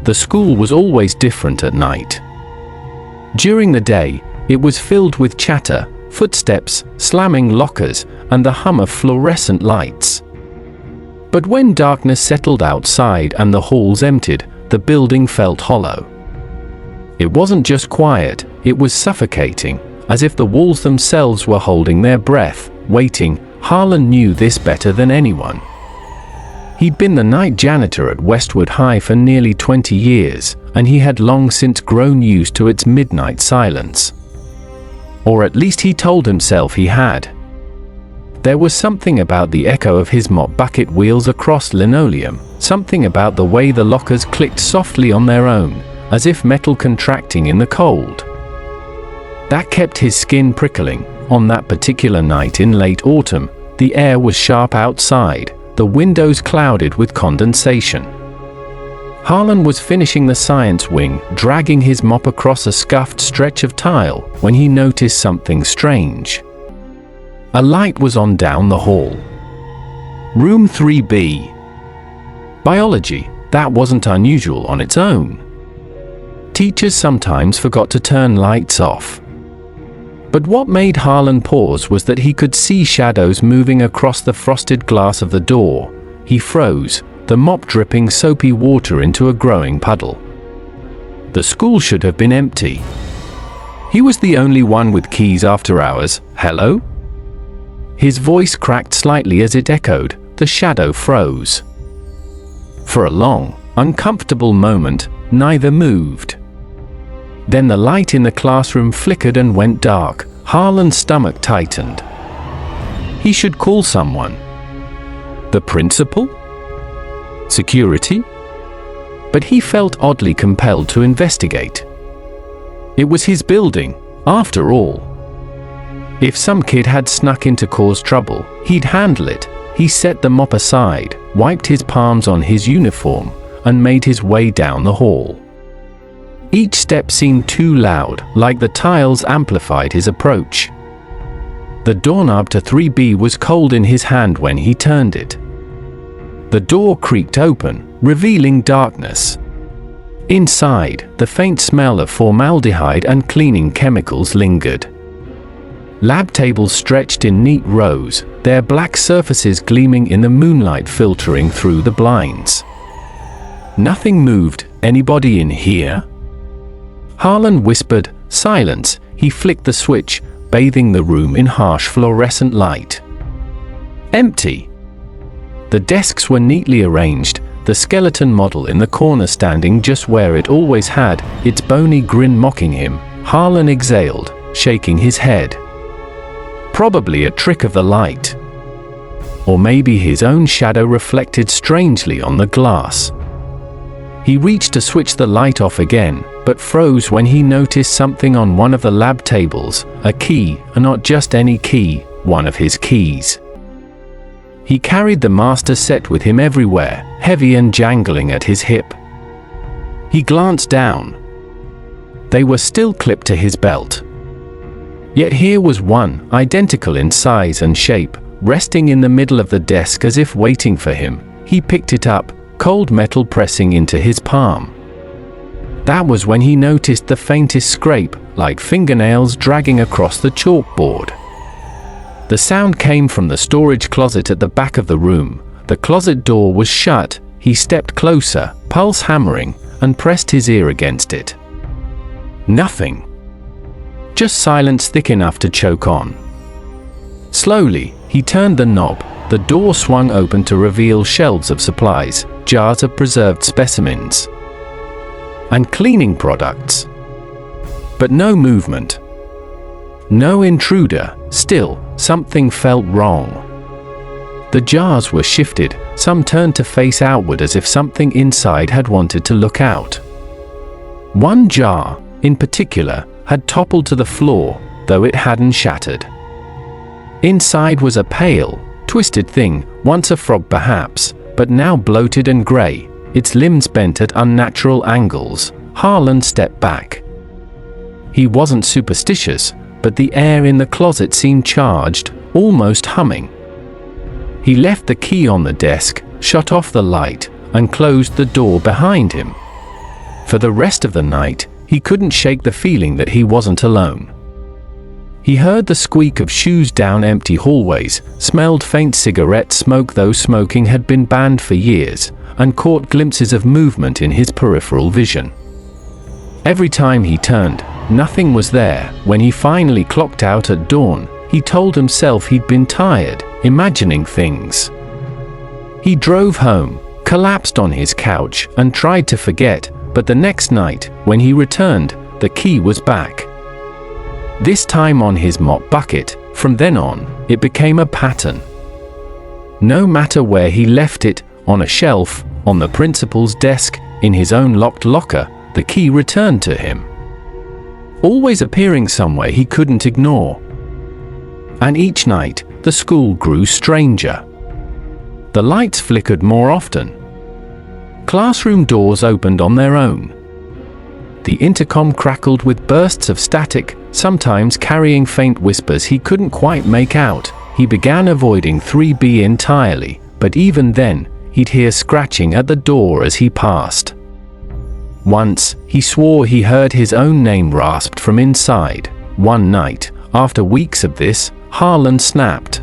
the school was always different at night. During the day, it was filled with chatter, footsteps, slamming lockers, and the hum of fluorescent lights. But when darkness settled outside and the halls emptied, the building felt hollow. It wasn't just quiet, it was suffocating, as if the walls themselves were holding their breath, waiting. Harlan knew this better than anyone. He'd been the night janitor at Westwood High for nearly 20 years, and he had long since grown used to its midnight silence. Or at least he told himself he had. There was something about the echo of his mop bucket wheels across linoleum, something about the way the lockers clicked softly on their own, as if metal contracting in the cold. That kept his skin prickling. On that particular night in late autumn, the air was sharp outside, the windows clouded with condensation. Harlan was finishing the science wing, dragging his mop across a scuffed stretch of tile, when he noticed something strange. A light was on down the hall. Room 3B. Biology, that wasn't unusual on its own. Teachers sometimes forgot to turn lights off. But what made Harlan pause was that he could see shadows moving across the frosted glass of the door. He froze, the mop dripping soapy water into a growing puddle. The school should have been empty. He was the only one with keys after hours. Hello? His voice cracked slightly as it echoed. The shadow froze. For a long, uncomfortable moment, neither moved. Then the light in the classroom flickered and went dark. Harlan's stomach tightened. He should call someone. The principal? Security? But he felt oddly compelled to investigate. It was his building, after all. If some kid had snuck in to cause trouble, he'd handle it. He set the mop aside, wiped his palms on his uniform, and made his way down the hall. Each step seemed too loud, like the tiles amplified his approach. The doorknob to 3B was cold in his hand when he turned it. The door creaked open, revealing darkness. Inside, the faint smell of formaldehyde and cleaning chemicals lingered. Lab tables stretched in neat rows, their black surfaces gleaming in the moonlight filtering through the blinds. Nothing moved. Anybody in here? Harlan whispered. Silence. He flicked the switch, bathing the room in harsh fluorescent light. Empty. The desks were neatly arranged, the skeleton model in the corner standing just where it always had, its bony grin mocking him. Harlan exhaled, shaking his head. Probably a trick of the light. Or maybe his own shadow reflected strangely on the glass. He reached to switch the light off again, but froze when he noticed something on one of the lab tables, a key, and not just any key, one of his keys. He carried the master set with him everywhere, heavy and jangling at his hip. He glanced down. They were still clipped to his belt. Yet here was one, identical in size and shape, resting in the middle of the desk as if waiting for him. He picked it up, cold metal pressing into his palm. That was when he noticed the faintest scrape, like fingernails dragging across the chalkboard. The sound came from the storage closet at the back of the room. The closet door was shut. He stepped closer, pulse hammering, and pressed his ear against it. Nothing. Just silence thick enough to choke on. Slowly, he turned the knob. The door swung open to reveal shelves of supplies, jars of preserved specimens, and cleaning products. But no movement. No intruder. Still, something felt wrong. The jars were shifted, some turned to face outward as if something inside had wanted to look out. One jar, in particular, had toppled to the floor, though it hadn't shattered. Inside was a pale, twisted thing, once a frog perhaps, but now bloated and grey, its limbs bent at unnatural angles. Harlan stepped back. He wasn't superstitious, but the air in the closet seemed charged, almost humming. He left the key on the desk, shut off the light, and closed the door behind him. For the rest of the night, he couldn't shake the feeling that he wasn't alone. He heard the squeak of shoes down empty hallways, smelled faint cigarette smoke though smoking had been banned for years, and caught glimpses of movement in his peripheral vision. Every time he turned, nothing was there. When he finally clocked out at dawn, he told himself he'd been tired, imagining things. He drove home, collapsed on his couch, and tried to forget, but the next night, when he returned, the key was back. This time on his mop bucket. From then on, it became a pattern. No matter where he left it, on a shelf, on the principal's desk, in his own locked locker, the key returned to him. Always appearing somewhere he couldn't ignore. And each night, the school grew stranger. The lights flickered more often. Classroom doors opened on their own. The intercom crackled with bursts of static, sometimes carrying faint whispers he couldn't quite make out. He began avoiding 3B entirely, but even then, he'd hear scratching at the door as he passed. Once, he swore he heard his own name rasped from inside. One night, after weeks of this, Harlan snapped.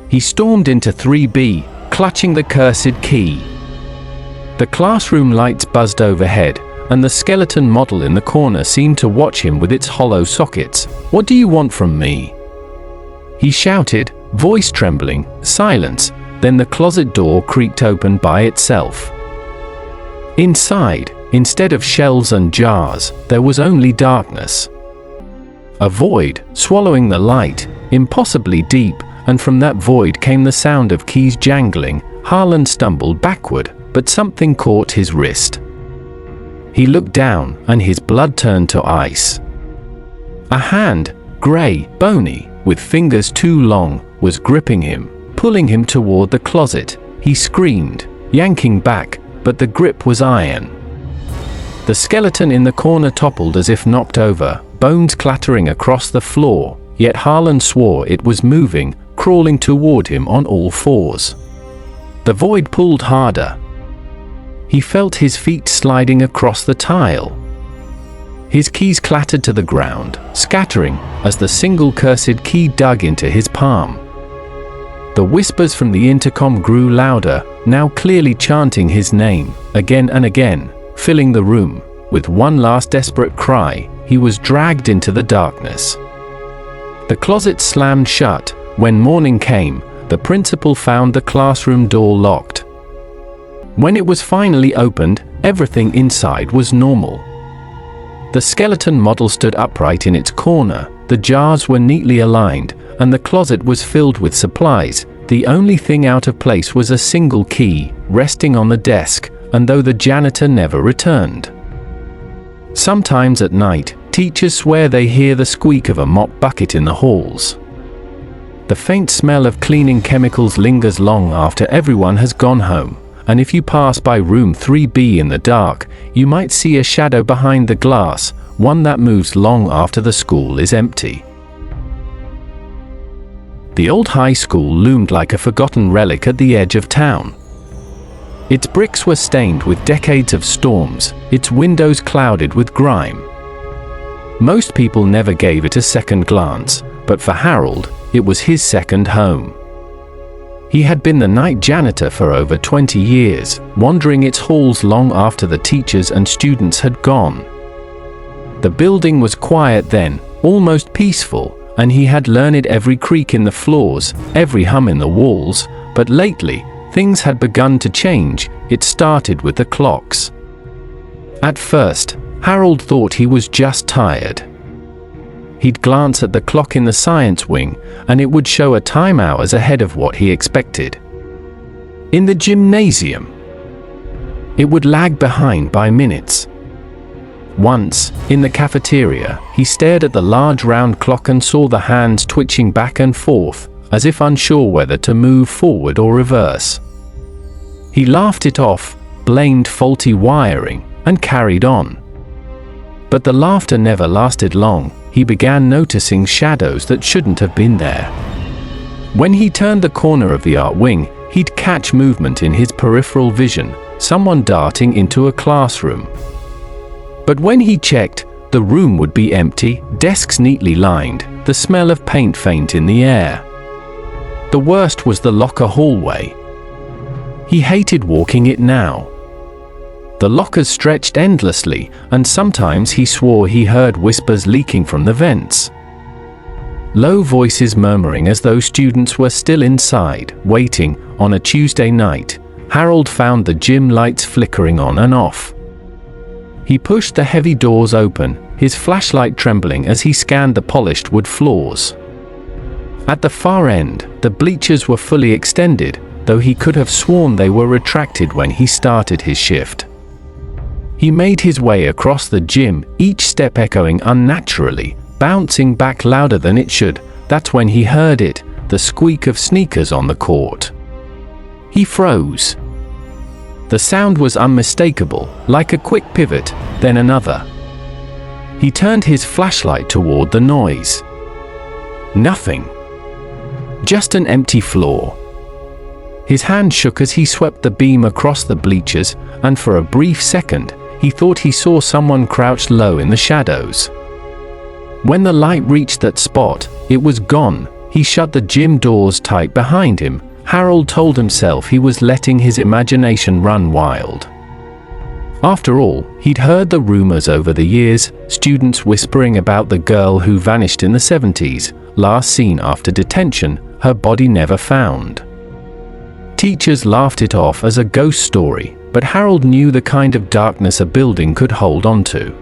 He stormed into 3B, clutching the cursed key. The classroom lights buzzed overhead, and the skeleton model in the corner seemed to watch him with its hollow sockets. "What do you want from me?" he shouted, voice trembling. Silence. Then the closet door creaked open by itself. Inside, instead of shelves and jars, there was only darkness. A void, swallowing the light, impossibly deep, and from that void came the sound of keys jangling. Harlan stumbled backward, but something caught his wrist. He looked down, and his blood turned to ice. A hand, gray, bony, with fingers too long, was gripping him, pulling him toward the closet. He screamed, yanking back, but the grip was iron. The skeleton in the corner toppled as if knocked over, bones clattering across the floor, yet Harlan swore it was moving, crawling toward him on all fours. The void pulled harder. He felt his feet sliding across the tile. His keys clattered to the ground, scattering, as the single cursed key dug into his palm. The whispers from the intercom grew louder, now clearly chanting his name, again and again, filling the room. With one last desperate cry, he was dragged into the darkness. The closet slammed shut. When morning came, the principal found the classroom door locked. When it was finally opened, everything inside was normal. The skeleton model stood upright in its corner, the jars were neatly aligned, and the closet was filled with supplies. The only thing out of place was a single key, resting on the desk, and though the janitor never returned. Sometimes at night, teachers swear they hear the squeak of a mop bucket in the halls. The faint smell of cleaning chemicals lingers long after everyone has gone home, and if you pass by room 3B in the dark, you might see a shadow behind the glass, one that moves long after the school is empty. The old high school loomed like a forgotten relic at the edge of town. Its bricks were stained with decades of storms, its windows clouded with grime. Most people never gave it a second glance, but for Harold, it was his second home. He had been the night janitor for over 20 years, wandering its halls long after the teachers and students had gone. The building was quiet then, almost peaceful, and he had learned every creak in the floors, every hum in the walls, but lately, things had begun to change. It started with the clocks. At first, Harold thought he was just tired. He'd glance at the clock in the science wing, and it would show a time hours ahead of what he expected. In the gymnasium, it would lag behind by minutes. Once, in the cafeteria, he stared at the large round clock and saw the hands twitching back and forth, as if unsure whether to move forward or reverse. He laughed it off, blamed faulty wiring, and carried on. But the laughter never lasted long. He began noticing shadows that shouldn't have been there. When he turned the corner of the art wing, he'd catch movement in his peripheral vision, someone darting into a classroom. But when he checked, the room would be empty, desks neatly lined, the smell of paint faint in the air. The worst was the locker hallway. He hated walking it now. The lockers stretched endlessly, and sometimes he swore he heard whispers leaking from the vents. Low voices murmuring as though students were still inside, waiting. On a Tuesday night, Harold found the gym lights flickering on and off. He pushed the heavy doors open, his flashlight trembling as he scanned the polished wood floors. At the far end, the bleachers were fully extended, though he could have sworn they were retracted when he started his shift. He made his way across the gym, each step echoing unnaturally, bouncing back louder than it should. That's when he heard it, the squeak of sneakers on the court. He froze. The sound was unmistakable, like a quick pivot, then another. He turned his flashlight toward the noise. Nothing. Just an empty floor. His hand shook as he swept the beam across the bleachers, and for a brief second, he thought he saw someone crouched low in the shadows. When the light reached that spot, it was gone. He shut the gym doors tight behind him. Harold told himself he was letting his imagination run wild. After all, he'd heard the rumors over the years, students whispering about the girl who vanished in the 70s, last seen after detention, her body never found. Teachers laughed it off as a ghost story, but Harold knew the kind of darkness a building could hold on to.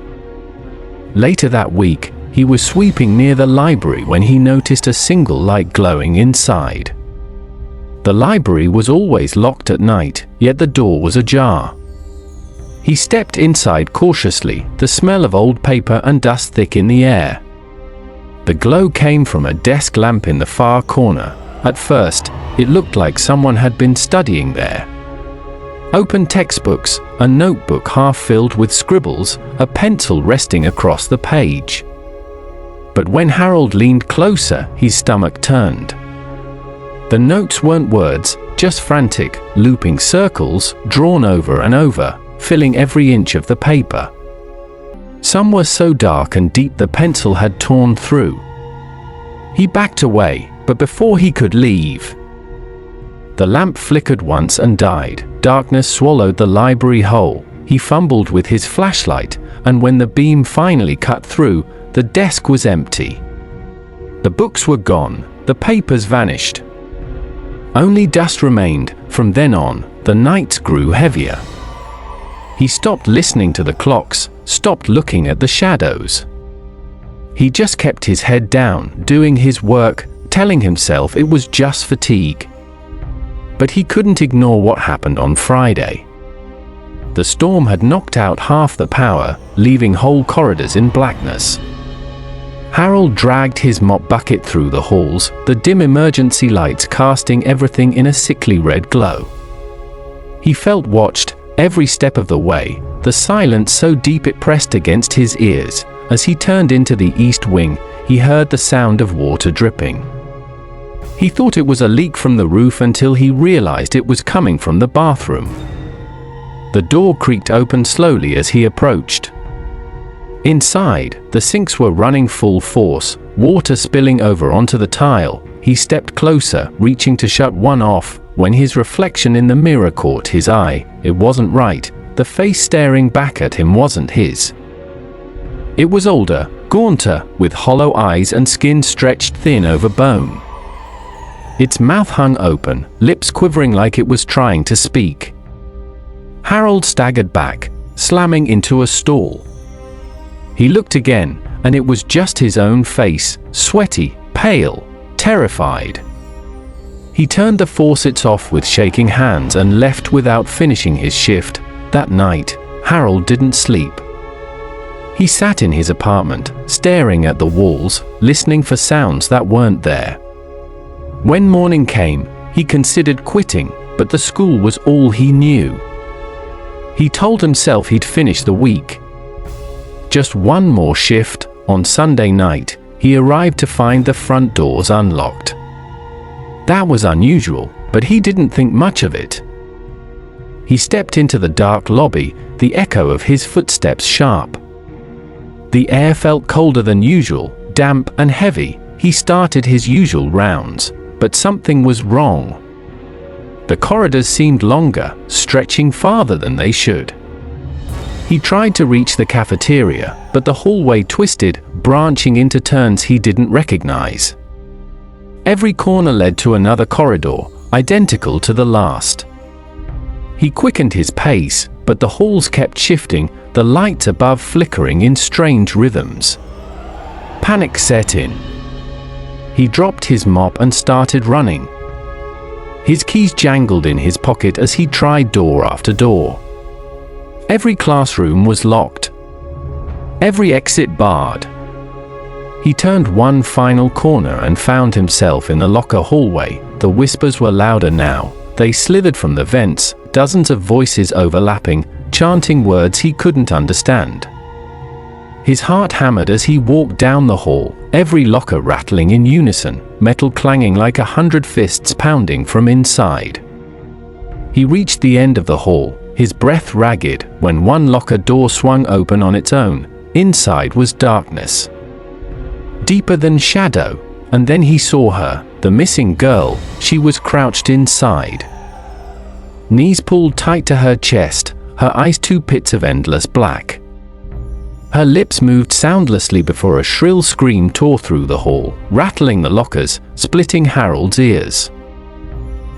Later that week, he was sweeping near the library when he noticed a single light glowing inside. The library was always locked at night, yet the door was ajar. He stepped inside cautiously, the smell of old paper and dust thick in the air. The glow came from a desk lamp in the far corner. At first, it looked like someone had been studying there. Open textbooks, a notebook half filled with scribbles, a pencil resting across the page. But when Harold leaned closer, his stomach turned. The notes weren't words, just frantic, looping circles, drawn over and over, filling every inch of the paper. Some were so dark and deep the pencil had torn through. He backed away, but before he could leave, the lamp flickered once and died. Darkness swallowed the library whole. He fumbled with his flashlight, and when the beam finally cut through, the desk was empty. The books were gone, the papers vanished. Only dust remained. From then on, the nights grew heavier. He stopped listening to the clocks, stopped looking at the shadows. He just kept his head down, doing his work, telling himself it was just fatigue. But he couldn't ignore what happened on Friday. The storm had knocked out half the power, leaving whole corridors in blackness. Harold dragged his mop bucket through the halls, the dim emergency lights casting everything in a sickly red glow. He felt watched, every step of the way, the silence so deep it pressed against his ears. As he turned into the east wing, he heard the sound of water dripping. He thought it was a leak from the roof until he realized it was coming from the bathroom. The door creaked open slowly as he approached. Inside, the sinks were running full force, water spilling over onto the tile. He stepped closer, reaching to shut one off, when his reflection in the mirror caught his eye. It wasn't right. The face staring back at him wasn't his. It was older, gaunter, with hollow eyes and skin stretched thin over bone. Its mouth hung open, lips quivering like it was trying to speak. Harold staggered back, slamming into a stall. He looked again, and it was just his own face, sweaty, pale, terrified. He turned the faucets off with shaking hands and left without finishing his shift. That night, Harold didn't sleep. He sat in his apartment, staring at the walls, listening for sounds that weren't there. When morning came, he considered quitting, but the school was all he knew. He told himself he'd finish the week. Just one more shift. On Sunday night, he arrived to find the front doors unlocked. That was unusual, but he didn't think much of it. He stepped into the dark lobby, the echo of his footsteps sharp. The air felt colder than usual, damp and heavy. He started his usual rounds, but something was wrong. The corridors seemed longer, stretching farther than they should. He tried to reach the cafeteria, but the hallway twisted, branching into turns he didn't recognize. Every corner led to another corridor, identical to the last. He quickened his pace, but the halls kept shifting, the lights above flickering in strange rhythms. Panic set in. He dropped his mop and started running. His keys jangled in his pocket as he tried door after door. Every classroom was locked. Every exit barred. He turned one final corner and found himself in the locker hallway. The whispers were louder now. They slithered from the vents, dozens of voices overlapping, chanting words he couldn't understand. His heart hammered as he walked down the hall, every locker rattling in unison, metal clanging like 100 fists pounding from inside. He reached the end of the hall, his breath ragged, when one locker door swung open on its own. Inside was darkness, deeper than shadow, and then he saw her, the missing girl. She was crouched inside. Knees pulled tight to her chest, her eyes two pits of endless black. Her lips moved soundlessly before a shrill scream tore through the hall, rattling the lockers, splitting Harold's ears.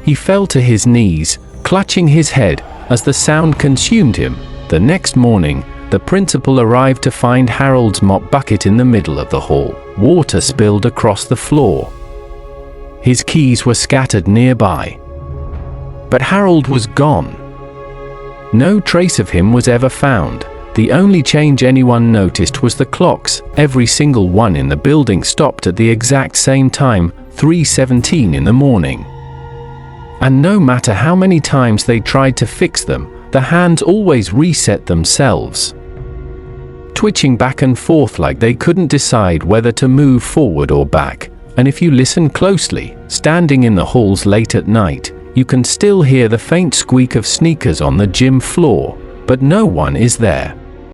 He fell to his knees, clutching his head, as the sound consumed him. The next morning, the principal arrived to find Harold's mop bucket in the middle of the hall, water spilled across the floor. His keys were scattered nearby. But Harold was gone. No trace of him was ever found. The only change anyone noticed was the clocks. Every single one in the building stopped at the exact same time, 3:17 in the morning. And no matter how many times they tried to fix them, the hands always reset themselves, twitching back and forth like they couldn't decide whether to move forward or back. And if you listen closely, standing in the halls late at night, you can still hear the faint squeak of sneakers on the gym floor, but no one is there.